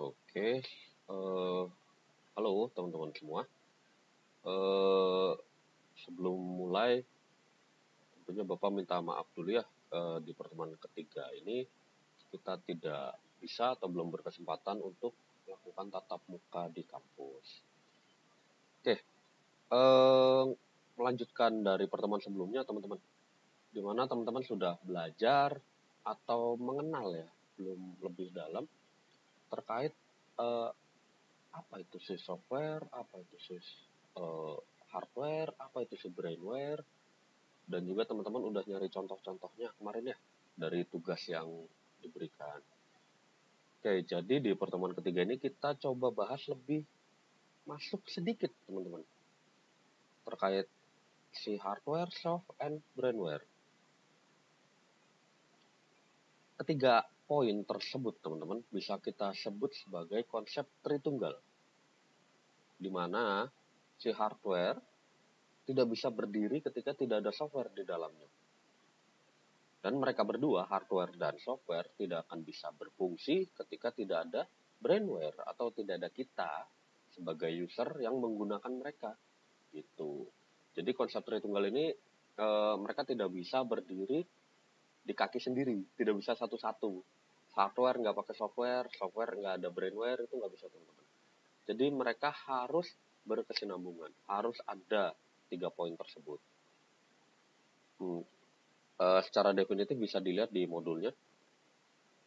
Oke, halo teman-teman semua. Eh, Sebelum mulai, tentunya Bapak minta maaf dulu ya. Di pertemuan ketiga ini kita tidak bisa atau belum berkesempatan untuk melakukan tatap muka di kampus. Oke, melanjutkan dari pertemuan sebelumnya teman-teman, di mana teman-teman sudah belajar atau mengenal ya, belum lebih dalam terkait apa itu sih software, apa itu sih hardware, apa itu sih brainware, dan juga teman-teman udah nyari contoh-contohnya kemarin ya dari tugas yang diberikan. Oke, jadi di pertemuan ketiga ini kita coba bahas lebih masuk sedikit teman-teman terkait si hardware, soft, and brainware. Ketiga poin tersebut teman-teman bisa kita sebut sebagai konsep Tritunggal, di mana si hardware tidak bisa berdiri ketika tidak ada software di dalamnya. Dan mereka berdua, hardware dan software, tidak akan bisa berfungsi ketika tidak ada brainware atau tidak ada kita sebagai user yang menggunakan mereka. Gitu. Jadi konsep Tritunggal ini mereka tidak bisa berdiri di kaki sendiri, tidak bisa satu-satu. Hardware nggak pakai software, software nggak ada brainware, itu nggak bisa teman-teman. Jadi mereka harus berkesinambungan, harus ada 3 poin tersebut. Secara definitif bisa dilihat di modulnya.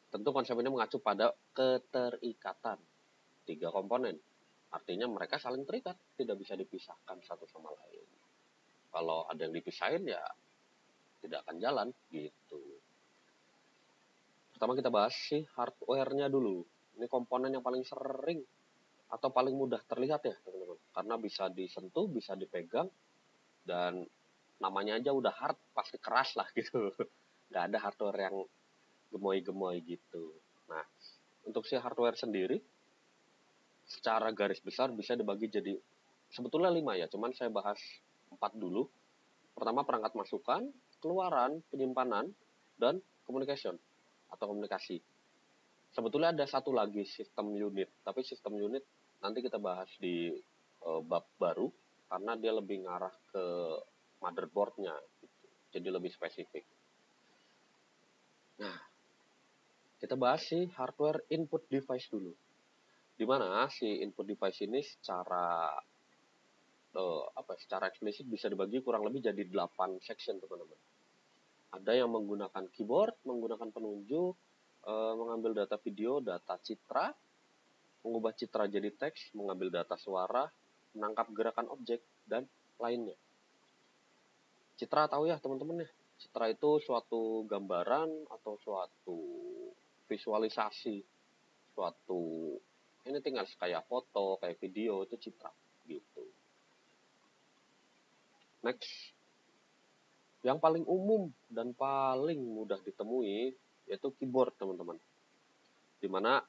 Tentu konsep ini mengacu pada keterikatan 3 komponen. Artinya mereka saling terikat, tidak bisa dipisahkan satu sama lain. Kalau ada yang dipisahin ya tidak akan jalan gitu. Pertama kita bahas sih hardware-nya dulu. Ini komponen yang paling sering atau paling mudah terlihat ya teman-teman. Karena bisa disentuh, bisa dipegang, dan namanya aja udah hard, pasti keras lah gitu. Nggak ada hardware yang gemoy-gemoy gitu. Nah, untuk si hardware sendiri, secara garis besar bisa dibagi jadi sebetulnya 5 ya, cuman saya bahas 4 dulu. Pertama perangkat masukan, keluaran, penyimpanan, dan communication atau komunikasi. Sebetulnya ada satu lagi sistem unit, tapi sistem unit nanti kita bahas di bab baru karena dia lebih ngarah ke motherboardnya, gitu. Jadi lebih spesifik. Nah, kita bahas si hardware input device dulu. Di mana si input device ini secara eksplisit bisa dibagi kurang lebih jadi 8 section teman-teman. Ada yang menggunakan keyboard, menggunakan penunjuk, mengambil data video, data citra, mengubah citra jadi teks, mengambil data suara, menangkap gerakan objek, dan lainnya. Citra tahu ya teman-teman ya, citra itu suatu gambaran atau suatu visualisasi, suatu ini tinggal kayak foto, kayak video, itu citra gitu. Next, yang paling umum dan paling mudah ditemui yaitu keyboard teman-teman. Dimana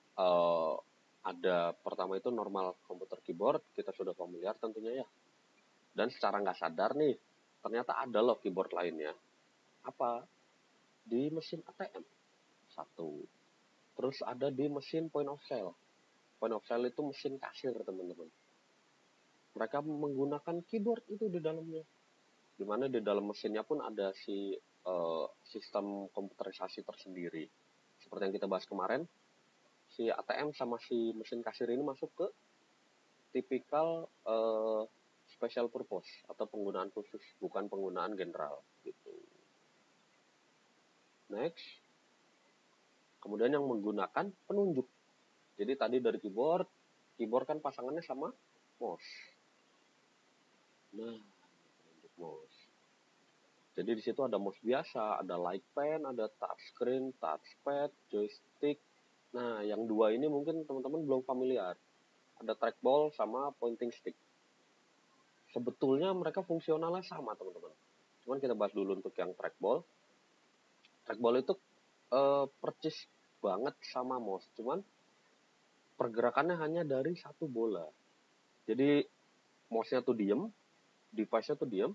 ada pertama itu normal komputer keyboard, kita sudah familiar tentunya ya. Dan secara nggak sadar nih, ternyata ada loh keyboard lainnya. Apa? Di mesin ATM. Satu. Terus ada di mesin point of sale. Point of sale itu mesin kasir teman-teman. Mereka menggunakan keyboard itu di dalamnya. Dimana di dalam mesinnya pun ada si sistem komputerisasi tersendiri. Seperti yang kita bahas kemarin, si ATM sama si mesin kasir ini masuk ke tipikal special purpose atau penggunaan khusus, bukan penggunaan general gitu. Next, kemudian yang menggunakan penunjuk. Jadi tadi dari keyboard kan pasangannya sama mouse. Nah, penunjuk mouse. Jadi di situ ada mouse biasa, ada light pen, ada touchscreen, touchpad, joystick. Nah, yang 2 ini mungkin teman-teman belum familiar. Ada trackball sama pointing stick. Sebetulnya mereka fungsionalnya sama teman-teman. Cuman kita bahas dulu untuk yang trackball. Trackball itu percis banget sama mouse. Cuman pergerakannya hanya dari satu bola. Jadi mouse-nya tuh diem, device-nya tuh diem,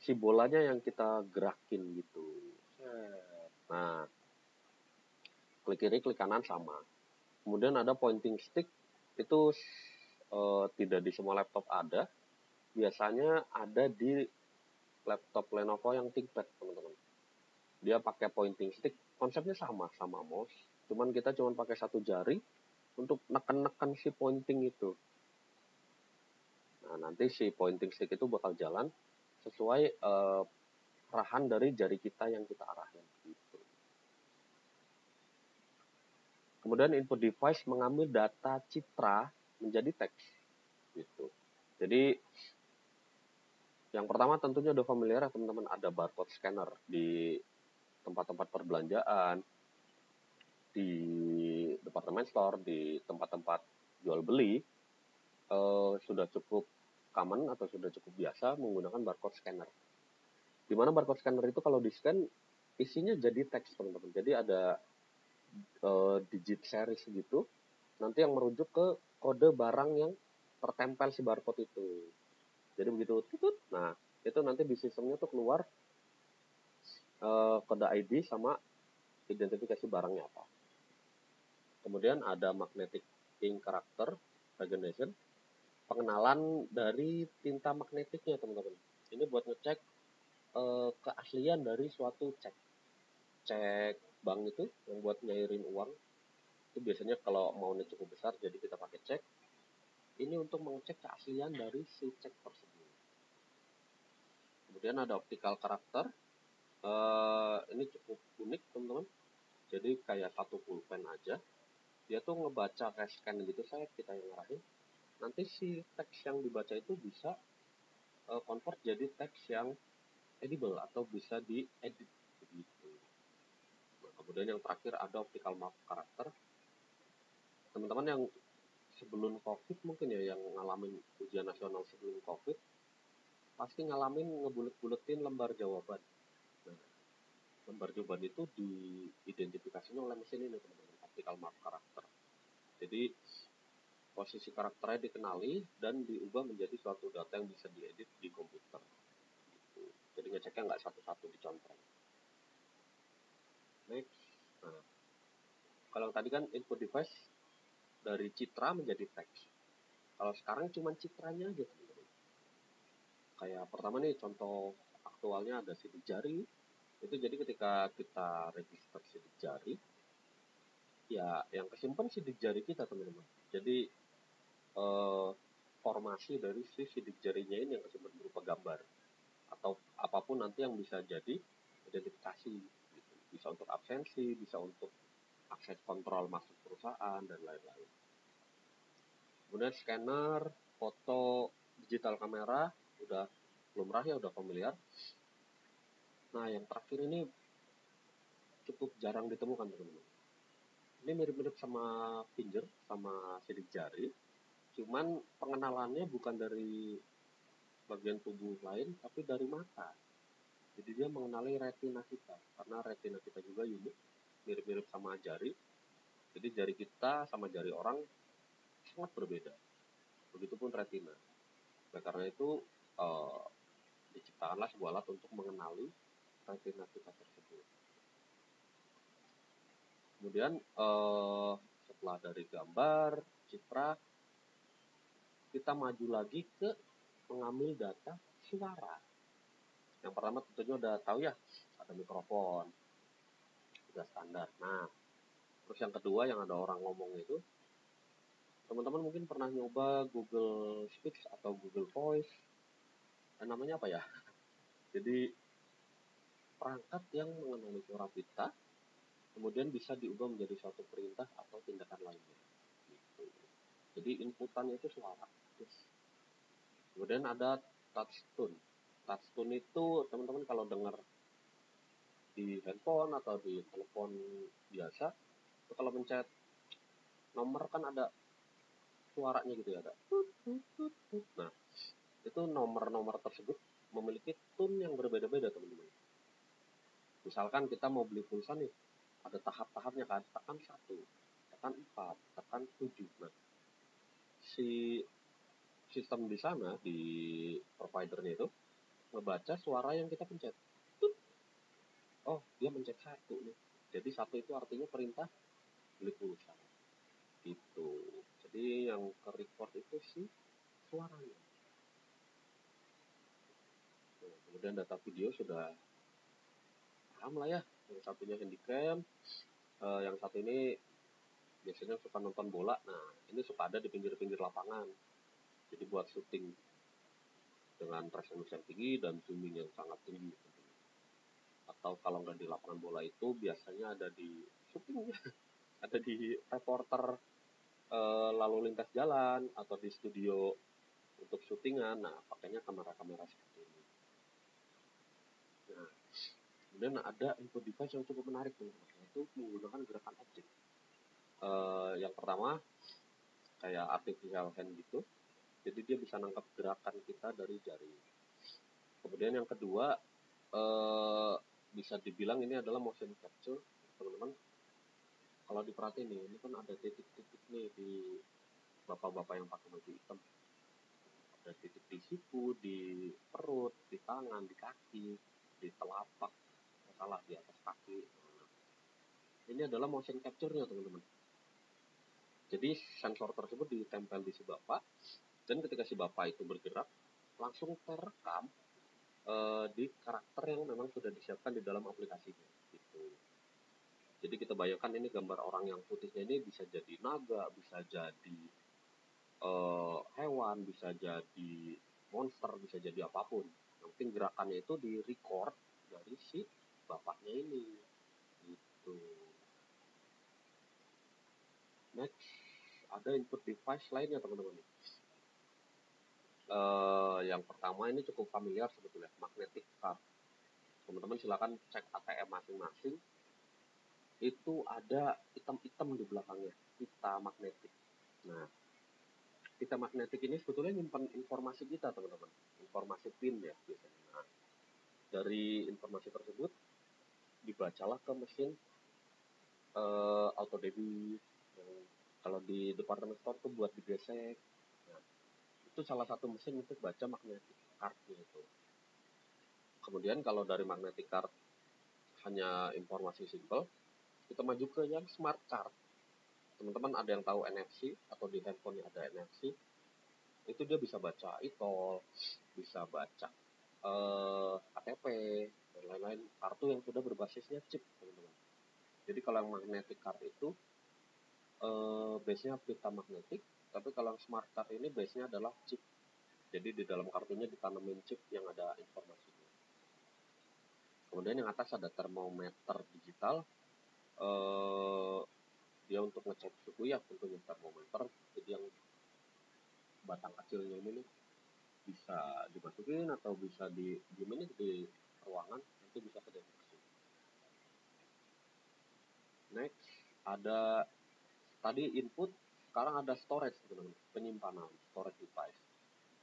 si bolanya yang kita gerakin gitu. Nah, klik kiri, klik kanan sama. Kemudian ada pointing stick, itu tidak di semua laptop ada. Biasanya ada di laptop Lenovo yang ThinkPad, teman-teman. Dia pakai pointing stick, konsepnya sama mouse, cuman kita cuma pakai satu jari untuk neken-neken si pointing itu. Nah, nanti si pointing stick itu bakal jalan sesuai arahan dari jari kita yang kita arahin gitu. Kemudian input device mengambil data citra menjadi teks gitu. Jadi yang pertama tentunya udah familiar ya teman-teman, ada barcode scanner di tempat-tempat perbelanjaan, di departemen store, di tempat-tempat jual beli, sudah cukup common atau sudah cukup biasa menggunakan barcode scanner. Di mana barcode scanner itu kalau di scan isinya jadi teks, teman-teman. Jadi ada digit series gitu, nanti yang merujuk ke kode barang yang tertempel si barcode itu. Jadi begitu tutut, nah itu nanti di sistemnya tuh keluar kode ID sama identifikasi barangnya apa. Kemudian ada magnetic ink character recognition, pengenalan dari tinta magnetiknya, teman-teman. Ini buat ngecek keaslian dari suatu cek bank itu yang buat nyairin uang. Itu biasanya kalau maunya cukup besar, jadi kita pakai cek. Ini untuk mengecek keaslian dari si cek tersebut. Kemudian ada optical character. Ini cukup unik, teman-teman. Jadi kayak satu pulpen aja. Dia tuh ngebaca kayak scan gitu, kita yang ngarahin. Nanti si teks yang dibaca itu bisa convert jadi teks yang edible atau bisa diedit begitu. Nah, kemudian yang terakhir ada optical map karakter. Teman-teman yang sebelum COVID mungkin ya, yang ngalamin ujian nasional sebelum COVID, pasti ngalamin ngebulet-buletin lembar jawaban. Nah, lembar jawaban itu diidentifikasinya oleh mesin ini, teman-teman, optical map karakter. Jadi posisi karakternya dikenali dan diubah menjadi suatu data yang bisa diedit di komputer. Jadi ngeceknya nggak satu-satu dicontreng. Next. Nah, kalau tadi kan input device dari citra menjadi teks. Kalau sekarang cuma citranya aja, teman-teman. Kayak pertama nih, contoh aktualnya ada sidik jari. Itu jadi ketika kita register sidik jari, ya yang kesimpan sidik jari kita, teman-teman. Jadi formasi dari si sidik jarinya ini yang kesimpan berupa gambar atau apapun nanti yang bisa jadi identifikasi gitu. Bisa untuk absensi, bisa untuk akses kontrol masuk perusahaan dan lain-lain. Kemudian scanner, foto, digital kamera udah lumrah ya, udah familiar. Nah, yang terakhir ini cukup jarang ditemukan, teman-teman. Ini mirip-mirip sama finger, sama sidik jari, cuman pengenalannya bukan dari bagian tubuh lain, tapi dari mata. Jadi dia mengenali retina kita, karena retina kita juga unik, mirip-mirip sama jari. Jadi jari kita sama jari orang sangat berbeda. Begitupun retina. Nah, karena itu diciptakanlah sebuah alat untuk mengenali retina kita tersebut. Kemudian setelah dari gambar, citra, kita maju lagi ke mengambil data suara. Yang pertama tentunya udah tahu ya, ada mikrofon, udah standar. Nah, terus yang kedua yang ada orang ngomong itu, teman-teman mungkin pernah nyoba Google Speech atau Google Voice. Namanya apa ya? Jadi perangkat yang mengenali suara kita, kemudian bisa diubah menjadi suatu perintah atau tindakan lainnya. Gitu. Jadi inputannya itu suara. Kemudian ada touch tone. Touch tone itu teman-teman kalau dengar di handphone atau di telepon biasa, itu kalau mencet nomor kan ada suaranya gitu ya, ada. Nah, itu nomor-nomor tersebut memiliki tone yang berbeda-beda, teman-teman. Misalkan kita mau beli pulsa nih, ada tahap-tahapnya kan, tekan 1, tekan 4, tekan 7. Nah, si sistem di sana, di providernya itu, ngebaca suara yang kita pencet. Oh, dia mencet 1 nih. Jadi 1 itu artinya perintah beli pulsa. gitu. Jadi yang ke record itu sih suaranya. Nah, kemudian data video sudah paham lah ya, yang satunya handycam, yang satu ini biasanya suka nonton bola. Nah, ini suka ada di pinggir-pinggir lapangan, jadi buat syuting dengan resolusi yang tinggi dan zooming yang sangat tinggi. Atau kalau nggak di lapangan bola itu biasanya ada di syuting ada di reporter lalu lintas jalan atau di studio untuk syutingan. Nah, pakainya kamera-kamera seperti ini. Nah, kemudian ada input device yang cukup menarik, yaitu menggunakan gerakan objek. Yang pertama kayak artificial hand gitu, jadi dia bisa nangkap gerakan kita dari jari. Kemudian yang kedua bisa dibilang ini adalah motion capture, teman-teman. Kalau diperhatiin nih, ini kan ada titik-titik nih di bapak-bapak yang pakai baju hitam. Ada titik di siku, di perut, di tangan, di kaki, di telapak, salah di atas kaki. Nah, ini adalah motion capture-nya, teman-teman. Jadi sensor tersebut ditempel di si bapak, dan ketika si bapak itu bergerak, langsung terekam di karakter yang memang sudah disiapkan di dalam aplikasinya. Gitu. Jadi kita bayangkan ini gambar orang yang putihnya ini bisa jadi naga, bisa jadi hewan, bisa jadi monster, bisa jadi apapun. Yang penting gerakannya itu di record dari si bapaknya ini. Gitu. Next, ada input device lainnya, teman-teman. Yang pertama ini cukup familiar sebetulnya, magnetic card. Teman-teman silakan cek ATM masing-masing. Itu ada item-item di belakangnya, pita magnetik. Nah, pita magnetik ini sebetulnya nyimpan informasi kita, teman-teman. Informasi PIN ya biasanya. Nah, dari informasi tersebut dibacalah ke mesin auto debit. Kalau di department store tuh buat digesek. Nah, itu salah satu mesin untuk baca magnetic card-nya itu. Kemudian kalau dari magnetic card hanya informasi simple, kita maju ke yang smart card. Teman-teman ada yang tahu NFC atau di handphone ada NFC, itu dia bisa baca e-tol, bisa baca KTP dan lain-lain, kartu yang sudah berbasisnya chip, teman-teman. Jadi kalau yang magnetic card itu base-nya pita magnetik, tapi kalau yang smart card ini base-nya adalah chip. Jadi di dalam kartunya ditanemin chip yang ada informasinya. Kemudian yang atas ada termometer digital. Dia untuk ngecek suhu ya, tentunya termometer. Jadi yang batang kecilnya ini bisa dimasukin atau bisa diemin di ruangan, nanti bisa kedeteksi. Next, ada tadi input, sekarang ada storage, teman-teman, penyimpanan, storage device.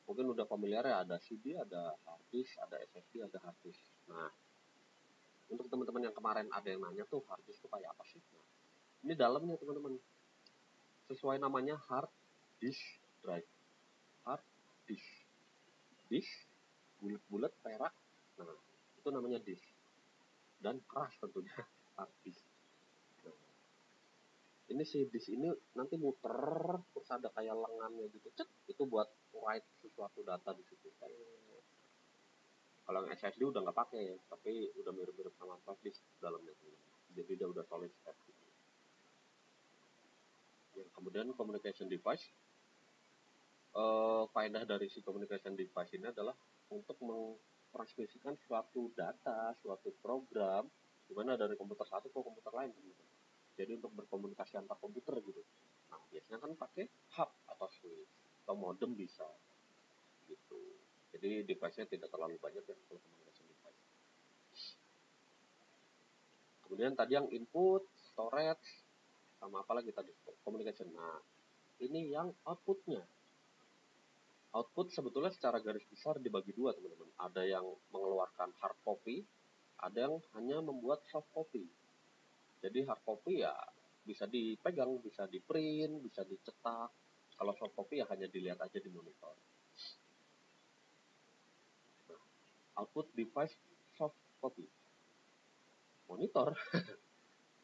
Mungkin udah familiar ya, ada CD, ada hard disk, ada SSD, ada hard disk. Nah, untuk teman-teman yang kemarin ada yang nanya tuh hard disk itu kayak apa sih? Nah, ini dalamnya, teman-teman. Sesuai namanya hard disk drive. Hard disk. Disk, bulat-bulat, perak. Nah, itu namanya disk. Dan keras tentunya, hard disk. Nah, ini si disk ini nanti muter, terus ada kayak lengannya gitu. Cet, itu buat write sesuatu data di situ. Kalau yang SSD udah nggak pakai, tapi udah mirip-mirip sama flash disk dalamnya. Jadi dia udah solid state gitu. Yang kemudian communication device, faedah dari si communication device ini adalah untuk mentransmisikan suatu data, suatu program, dimana dari komputer satu ke komputer lain. Jadi untuk berkomunikasi antar komputer gitu. Nah, biasanya kan pakai hub atau switch atau modem bisa gitu. Jadi device-nya tidak terlalu banyak ya kalau communication device. Kemudian tadi yang input, storage, sama apa lagi tadi? Communication. Nah, ini yang outputnya. Output sebetulnya secara garis besar dibagi dua, teman-teman. Ada yang mengeluarkan hard copy, ada yang hanya membuat soft copy. Jadi hard copy ya bisa dipegang, bisa di print, bisa dicetak. Kalau soft copy ya hanya dilihat aja di monitor. Nah, output device soft copy. Monitor.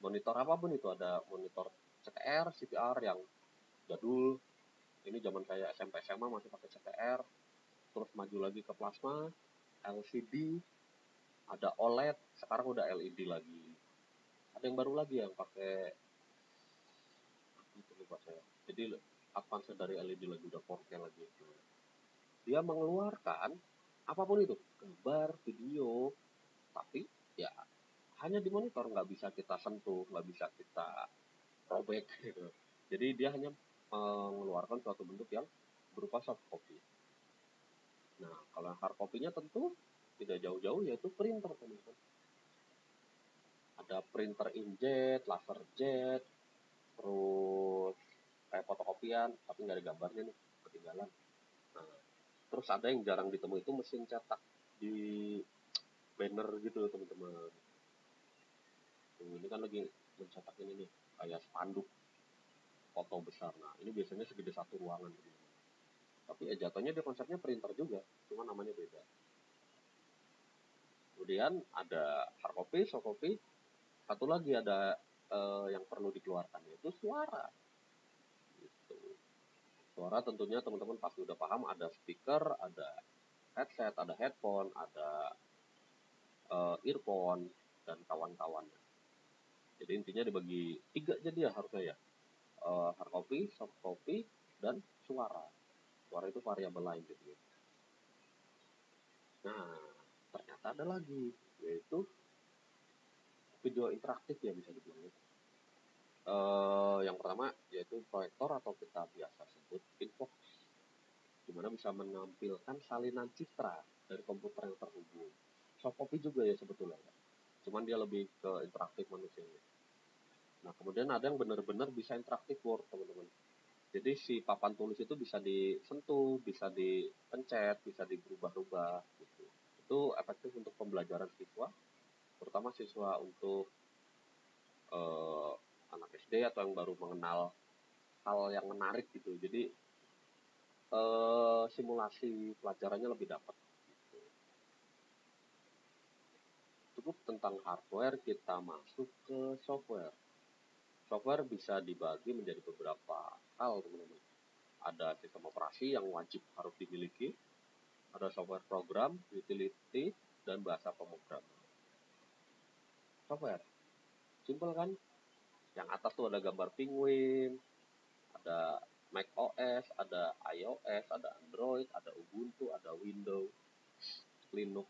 Monitor apapun itu, ada monitor CTR, CPR yang jadul. Ini zaman kayak SMP SMA masih pakai CTR, terus maju lagi ke plasma, LCD, ada OLED, sekarang udah LED lagi. Ada yang baru lagi yang pakai itu lupa saya. Jadi advance dari LED lagi, udah 4K lagi itu. Dia mengeluarkan apapun itu, gambar, video, tapi ya hanya di monitor, nggak bisa kita sentuh, nggak bisa kita robek gitu. Jadi dia hanya mengeluarkan suatu bentuk yang berupa soft copy. Nah, kalau hard copy-nya tentu tidak jauh-jauh, yaitu printer, teman-teman. Ada printer inkjet, laser jet, terus kayak fotokopian, tapi nggak ada gambarnya nih, ketinggalan. Nah, terus ada yang jarang ditemui itu mesin cetak di banner gitu, teman-teman. Ini kan lagi mencetak ini nih, kayak spanduk foto besar. Nah, ini biasanya segede satu ruangan, teman-teman. Tapi ya jatuhnya dia konsepnya printer juga, cuma namanya beda. Kemudian ada hard copy, soft copy. Satu lagi ada yang perlu dikeluarkan, yaitu suara. Gitu. Suara tentunya teman-teman pasti udah paham, ada speaker, ada headset, ada headphone, ada earphone, dan kawan-kawannya. Jadi intinya dibagi 3 jadi ya harusnya ya. Hard copy, soft copy, dan suara. Suara itu variabel lain gitu. Nah, ternyata ada lagi, yaitu video interaktif ya bisa dibilang. Yang pertama yaitu proyektor atau kita biasa sebut infox, dimana bisa menampilkan salinan citra dari komputer yang terhubung. Soft copy juga ya sebetulnya, cuman dia lebih ke interaktif manusianya. Nah, kemudian ada yang benar-benar bisa interaktif board, teman-teman. Jadi si papan tulis itu bisa disentuh, bisa dipencet, bisa diubah-ubah gitu. Itu efektif untuk pembelajaran siswa, terutama siswa untuk anak SD atau yang baru mengenal hal yang menarik gitu. Jadi simulasi pelajarannya lebih dapat. Gitu. Cukup tentang hardware, kita masuk ke software. Software bisa dibagi menjadi beberapa hal, teman-teman. Ada sistem operasi yang wajib harus dimiliki, ada software program, utility, dan bahasa pemrograman. Software, simple kan? Yang atas tuh ada gambar penguin, ada Mac OS, ada iOS, ada Android, ada Ubuntu, ada Windows, Linux,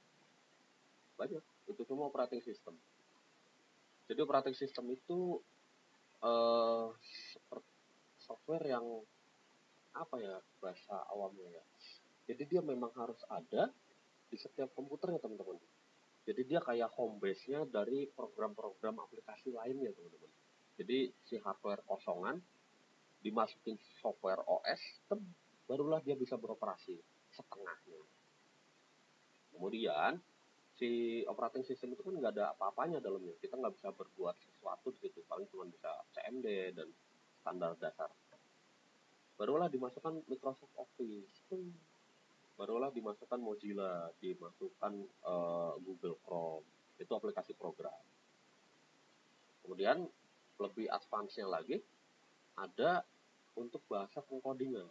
banyak. Itu semua operating system. Jadi operating system itu seperti software yang apa ya bahasa awamnya ya. Jadi dia memang harus ada di setiap komputer ya teman-teman. Jadi dia kayak home base-nya dari program-program aplikasi lainnya teman-teman. Jadi si hardware kosongan dimasukin software OS, barulah dia bisa beroperasi setengahnya. Kemudian si operating system itu kan nggak ada apa-apanya dalamnya. Kita nggak bisa berbuat sesuatu di situ. Paling cuma bisa CMD dan standar dasar. Barulah dimasukkan Microsoft Office. Barulah dimasukkan Mozilla, dimasukkan Google Chrome. Itu aplikasi program. Kemudian lebih advance-nya lagi ada untuk bahasa pengkodingan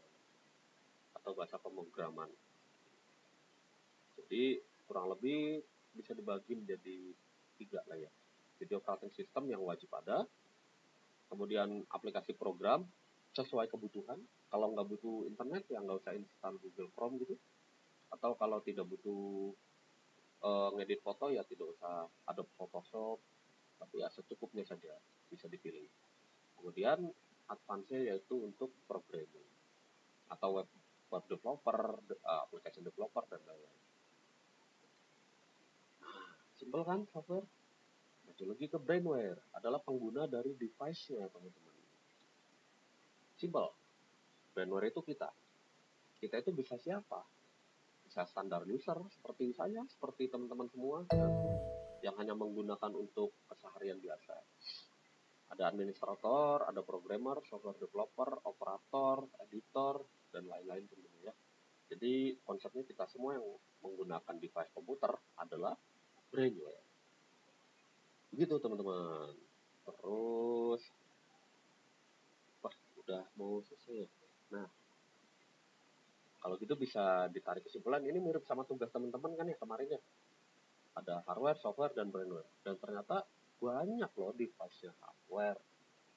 atau bahasa pemrograman. Jadi kurang lebih bisa dibagi menjadi 3 lah ya. Jadi operating system yang wajib ada, kemudian aplikasi program sesuai kebutuhan. Kalau nggak butuh internet ya nggak usah install Google Chrome gitu. Atau kalau tidak butuh ngedit foto ya tidak usah Adobe Photoshop, tapi ya secukupnya saja bisa dipilih. Kemudian advance-nya yaitu untuk programming atau web developer, application developer, dan lain-lain. Simpel kan software? Maju lagi ke brainware, adalah pengguna dari device-nya, teman-teman. Simpel. Brainware itu kita. Kita itu bisa siapa? Bisa standar user, seperti saya, seperti teman-teman semua, yang hanya menggunakan untuk keseharian biasa. Ada administrator, ada programmer, software developer, operator, editor, dan lain-lain tentunya. Jadi konsepnya kita semua yang menggunakan device komputer adalah brainware. Begitu teman-teman. Terus, wah udah mau selesai. Nah, kalau gitu bisa ditarik kesimpulan ini mirip sama tugas teman-teman kan ya kemarin ya. Ada hardware, software, dan brainware. Dan ternyata banyak loh device-nya hardware,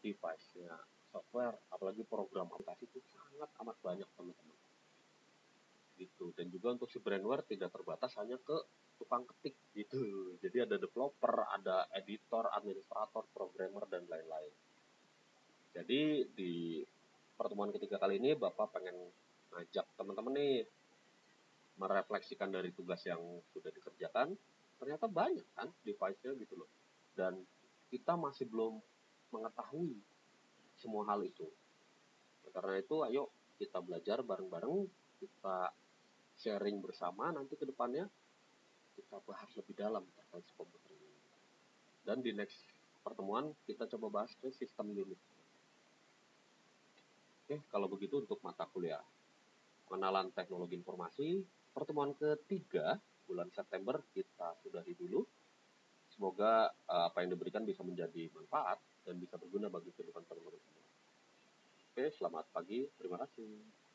device-nya software, apalagi program aplikasi itu sangat amat banyak teman-teman. Gitu. Dan juga untuk si brainware tidak terbatas hanya ke tukang ketik gitu. Jadi ada developer, ada editor, administrator, programmer, dan lain-lain. Jadi di pertemuan ketiga kali ini Bapak pengen ngajak teman-teman nih merefleksikan dari tugas yang sudah dikerjakan, ternyata banyak kan device-nya gitu loh. Dan kita masih belum mengetahui semua hal itu. Karena itu ayo kita belajar bareng-bareng, kita sharing bersama nanti ke depannya, kita bahas lebih dalam terkait komputer ini. Dan di next pertemuan kita coba bahas ke sistem unit. Oke, kalau begitu untuk mata kuliah pengenalan teknologi informasi pertemuan ketiga bulan September kita sudahi dulu. Semoga apa yang diberikan bisa menjadi manfaat dan bisa berguna bagi kehidupan teman-teman semua. Oke, selamat pagi. Terima kasih.